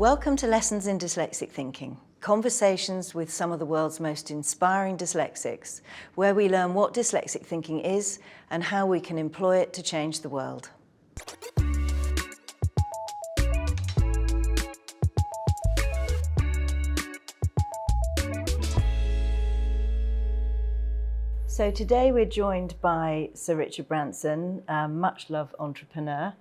Welcome to Lessons in Dyslexic Thinking, conversations with some of the world's most inspiring dyslexics, where we learn what dyslexic thinking is and how we can employ it to change the world. So today we're joined by Sir Richard Branson, a much-loved entrepreneur.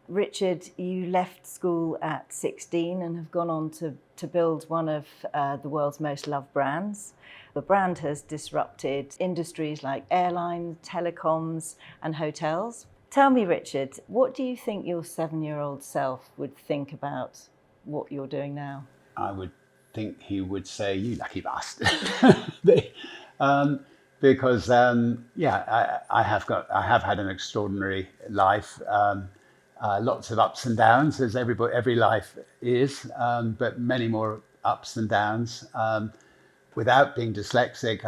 Richard, you left school at 16 and have gone on to build one of the world's most loved brands. The brand has disrupted industries like airlines, telecoms and hotels. Tell me, Richard, what do you think your 7-year-old self would think about what you're doing now? I would think he would say, "You lucky bastard." Because I have had an extraordinary life. Lots of ups and downs, as every life is, but many more ups and downs. Without being dyslexic,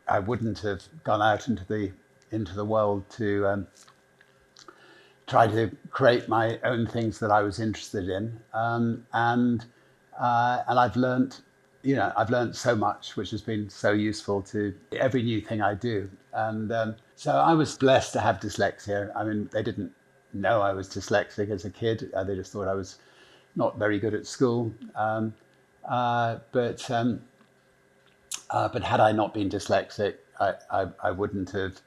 I wouldn't have gone out into the world to try to create my own things that I was interested in, and I've learned so much, which has been so useful to every new thing I do. And so I was blessed to have dyslexia. I mean, they didn't know I was dyslexic as a kid. They just thought I was not very good at school. But had I not been dyslexic, I wouldn't have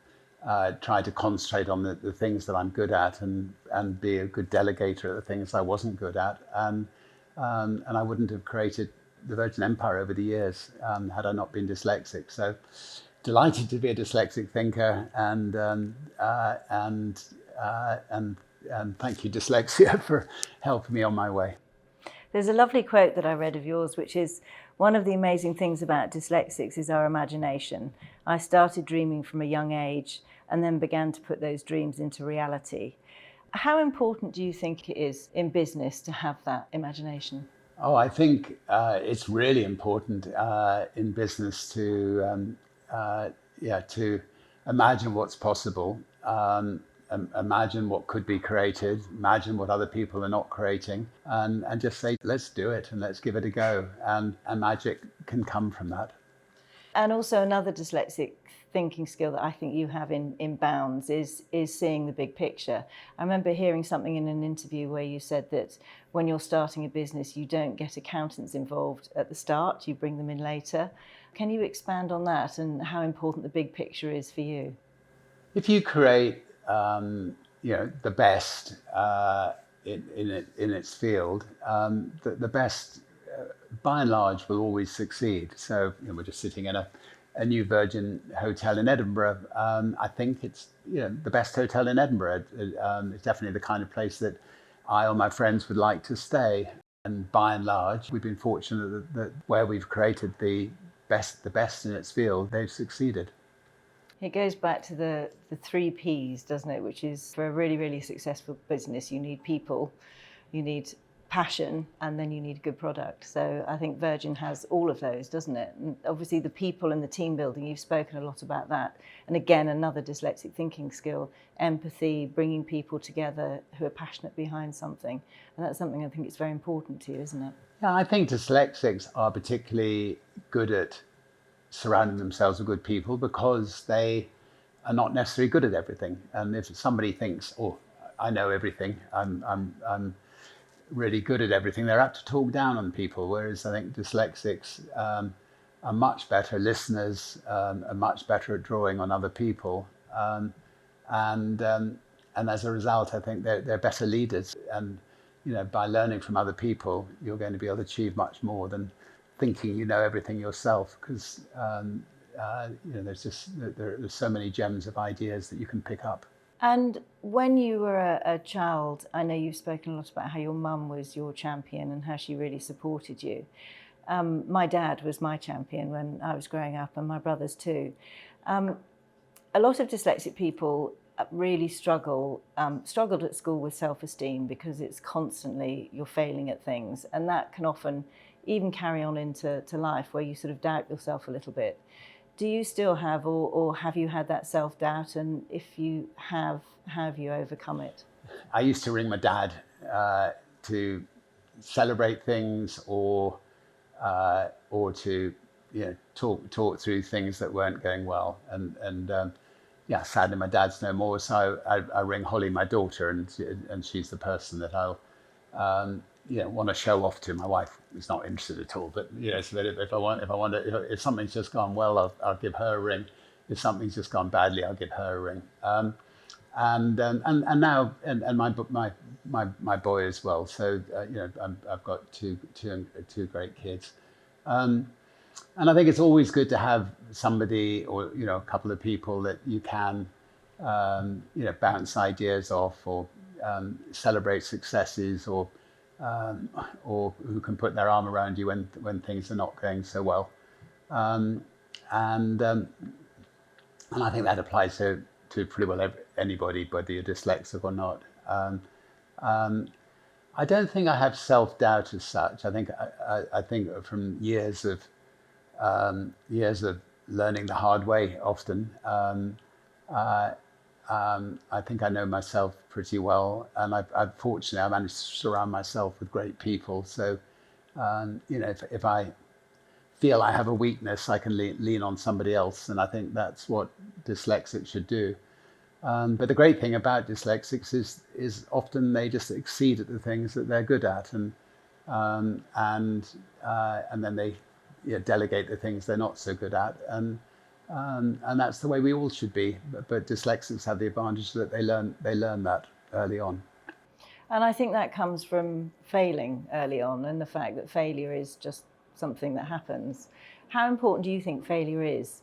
tried to concentrate on the things that I'm good at and be a good delegator at the things I wasn't good at. And I wouldn't have created the Virgin Empire over the years had I not been dyslexic. So delighted to be a dyslexic thinker, and thank you, dyslexia, for helping me on my way. There's a lovely quote that I read of yours, which is, "One of the amazing things about dyslexics is our imagination. I started dreaming from a young age and then began to put those dreams into reality." How important do you think it is in business to have that imagination? Oh, I think it's really important in business to imagine what's possible, imagine what could be created, imagine what other people are not creating, and just say, let's do it and let's give it a go. And magic can come from that. And also another dyslexic thinking skill that I think you have in bounds is seeing the big picture. I remember hearing something in an interview where you said that when you're starting a business, you don't get accountants involved at the start, you bring them in later. Can you expand on that and how important the big picture is for you? If you create the best in its field, the best by and large will always succeed. So we're just sitting in a new Virgin hotel in Edinburgh. I think it's the best hotel in Edinburgh. It's definitely the kind of place that I or my friends would like to stay. And by and large, we've been fortunate that where we've created the best in its field, they've succeeded. It goes back to the 3 Ps, doesn't it? Which is, for a really, really successful business, you need people, you need passion, and then you need a good product. So I think Virgin has all of those, doesn't it? And obviously the people and the team building, you've spoken a lot about that. And again, another dyslexic thinking skill, empathy, bringing people together who are passionate behind something. And that's something I think is very important to you, isn't it? Yeah, I think dyslexics are particularly good at surrounding themselves with good people because they are not necessarily good at everything. And if somebody thinks, "Oh, I know everything, I'm really good at everything," they're apt to talk down on people. Whereas I think dyslexics are much better listeners, are much better at drawing on other people, and as a result, I think they're better leaders. And by learning from other people, you're going to be able to achieve much more than thinking you know everything yourself. Because there's so many gems of ideas that you can pick up. And when you were a child, I know you've spoken a lot about how your mum was your champion and how she really supported you. My dad was my champion when I was growing up, and my brothers too. A lot of dyslexic people really struggled at school with self-esteem because it's constantly you're failing at things, and that can often even carry on into life where you sort of doubt yourself a little bit. Do you still have, or have you had that self-doubt? And if you have, how have you overcome it? I used to ring my dad to celebrate things or to talk through things that weren't going well. And yeah, sadly my dad's no more, so I ring Holly, my daughter, and she's the person that I'll want to show off to. My wife is not interested at all, but so that if something's just gone well, I'll give her a ring. If something's just gone badly, I'll give her a ring. And now my boy as well. So I've got two great kids, and I think it's always good to have somebody or a couple of people that you can bounce ideas off, or celebrate successes, or who can put their arm around you when things are not going so well, and I think that applies to pretty well anybody, whether you're dyslexic or not. I don't think I have self-doubt as such. I think from years of learning the hard way often. I think I know myself pretty well, and fortunately I managed to surround myself with great people. So if I feel I have a weakness, I can lean on somebody else, and I think that's what dyslexics should do. But the great thing about dyslexics is often they just exceed at the things that they're good at, and then they delegate the things they're not so good at, and that's the way we all should be. But dyslexics have the advantage that they learn that early on. And I think that comes from failing early on, and the fact that failure is just something that happens. How important do you think failure is?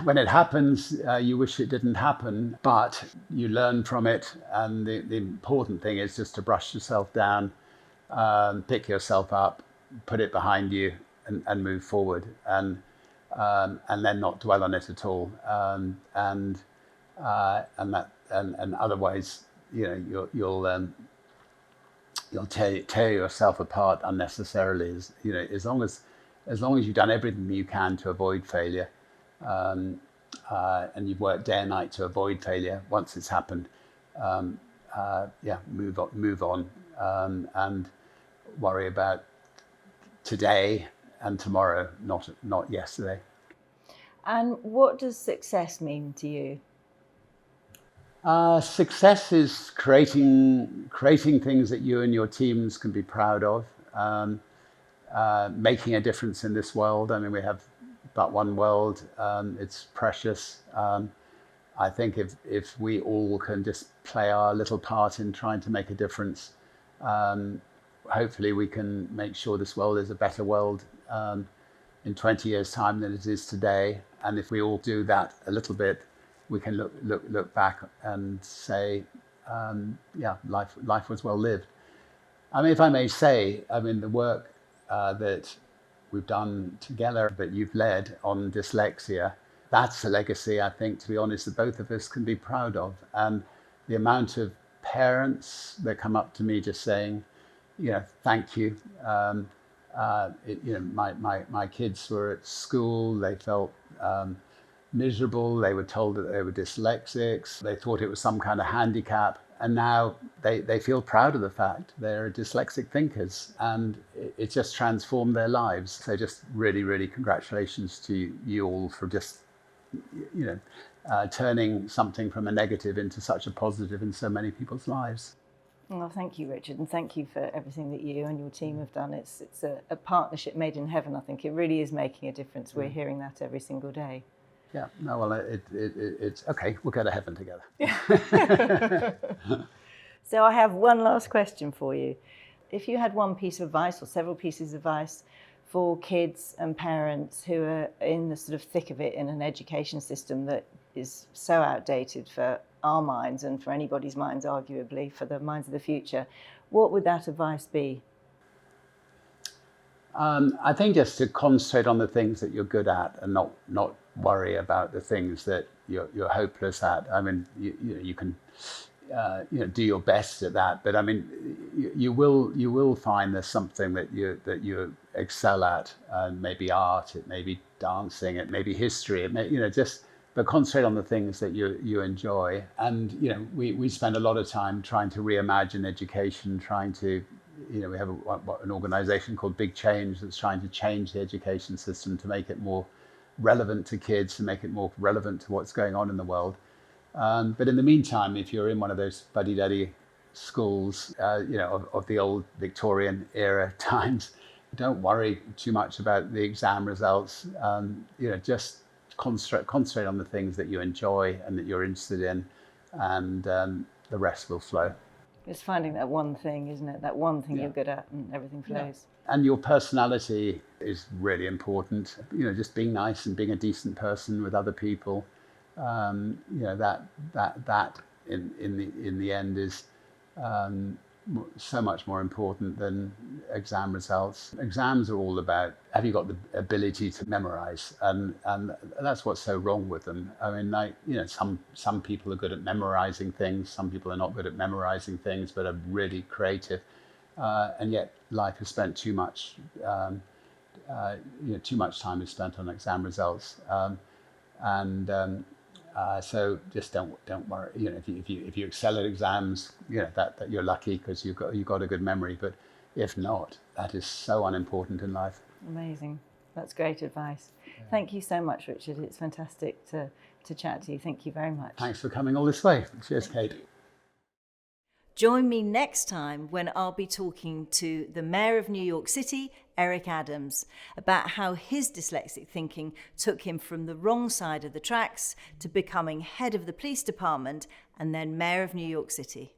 When it happens, you wish it didn't happen, but you learn from it. And the important thing is just to brush yourself down, pick yourself up, put it behind you, and move forward, and then not dwell on it at all. And otherwise, you'll tear yourself apart unnecessarily. As long as you've done everything you can to avoid failure, and you've worked day and night to avoid failure, once it's happened, move on, and worry about today and tomorrow, not yesterday. And what does success mean to you? Success is creating things that you and your teams can be proud of, making a difference in this world. I mean, we have but one world. It's precious. I think if we all can just play our little part in trying to make a difference, hopefully we can make sure this world is a better world in 20 years' time than it is today. And if we all do that a little bit, we can look back and say, life was well lived. I mean, if I may say, the work that we've done together, that you've led on dyslexia, that's a legacy, I think, to be honest, that both of us can be proud of. And the amount of parents that come up to me just saying, thank you. My kids were at school, they felt miserable, they were told that they were dyslexics, they thought it was some kind of handicap, and now they feel proud of the fact they're dyslexic thinkers, and it just transformed their lives. So just really, really congratulations to you all for just turning something from a negative into such a positive in so many people's lives. Well, thank you, Richard, and thank you for everything that you and your team have done. It's a partnership made in heaven. I think it really is making a difference. We're hearing that every single day. Yeah, no, well, it's okay. We'll go to heaven together. So I have one last question for you. If you had one piece of advice or several pieces of advice for kids and parents who are in the sort of thick of it in an education system that is so outdated for our minds and for anybody's minds, arguably, for the minds of the future, what would that advice be? I think just to concentrate on the things that you're good at and not worry about the things that you're hopeless at. I mean, you can do your best at that, but I mean, you will find there's something that you excel at. Maybe art, it may be dancing, it may be history, it may just but concentrate on the things that you enjoy. And we spend a lot of time trying to reimagine education, trying to, we have an organization called Big Change that's trying to change the education system to make it more relevant to kids, to make it more relevant to what's going on in the world. But in the meantime, if you're in one of those buddy-daddy schools, of the old Victorian era times, don't worry too much about the exam results. Just concentrate on the things that you enjoy and that you're interested in, and the rest will flow. It's finding that one thing, isn't it? That one thing you're good at, and everything flows. Yeah. And your personality is really important. Just being nice and being a decent person with other people. That in the end is so much more important than exam results. Exams are all about, have you got the ability to memorize? And that's what's so wrong with them. I mean, some people are good at memorizing things, some people are not good at memorizing things, but are really creative. And yet life is spent too much time is spent on exam results. So just don't worry. If you excel at exams, that you're lucky because you've got a good memory. But if not, that is so unimportant in life. Amazing. That's great advice. Yeah. Thank you so much, Richard. It's fantastic to chat to you. Thank you very much. Thanks for coming all this way. Cheers, Kate. Join me next time when I'll be talking to the Mayor of New York City, Eric Adams, about how his dyslexic thinking took him from the wrong side of the tracks to becoming head of the police department and then Mayor of New York City.